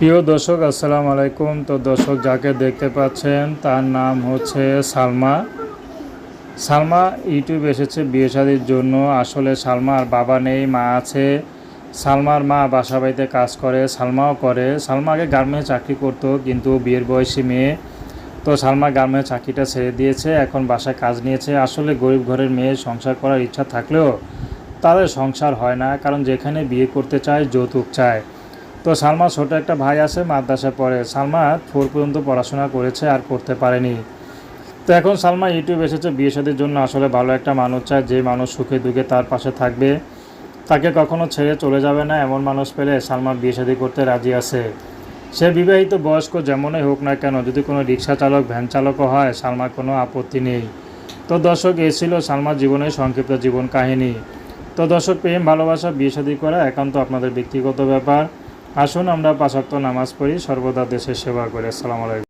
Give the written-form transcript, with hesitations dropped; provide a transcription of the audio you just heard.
প্রিয় দর্শক আসসালামু আলাইকুম। তো দর্শক যাকে দেখতে পাচ্ছেন তার নাম হচ্ছে সালমা। সালমা ইউটিউব এসেছে বিয়ে শাদির জন্য। আসলে সালমার বাবা নেই, মা আছে। সালমার মা বাসা বাড়িতে কাজ করে, সালমাও করে। সালমা আগে গার্মেন্টস চাকরি করতো, কিন্তু বিয়ের বয়সী মেয়ে, তো সালমা গার্মেন্টস চাকরিটা ছেড়ে দিয়েছে, এখন বাসায় কাজ নিয়েছে। আসলে গরিব ঘরের মেয়ে, সংসার করার ইচ্ছা থাকলেও তাদের সংসার হয় না, কারণ যেখানে বিয়ে করতে চায় যৌতুক চায়। তো সালমার ছোট একটা ভাই আছে, মাদ্রাসায় পড়ে। সালমা 4 পর্যন্ত পড়াশোনা করেছে, আর করতে পারেনি। তো এখন সালমা ইউটিউব এসেছে বিয়ে শাদির জন্য। আসলে ভালো একটা মানুষ চায়, যে মানুষ সুখে দুঃখে তার পাশে থাকবে, তাকে কখনো ছেড়ে চলে যাবে না, এমন মানুষ পেলে সালমা বিয়ে শাদি করতে রাজি আছে। সে বিবাহিত, বয়স্ক যেমনই হোক না কেন, যদি কোনো রিক্সা চালক, ভ্যান চালকও হয়, সালমার কোনো আপত্তি নেই। তো দর্শক, এই ছিল সালমার জীবনের সংক্ষিপ্ত জীবন কাহিনী। তো দর্শক, প্রেম ভালোবাসা বিয়ে শাদী করা একান্ত আপনাদের ব্যক্তিগত ব্যাপার। আসুন আমরা 5 ওয়াক্ত নামাজ পড়ি, সর্বদা দেশের সেবা করি। আসসালামু আলাইকুম।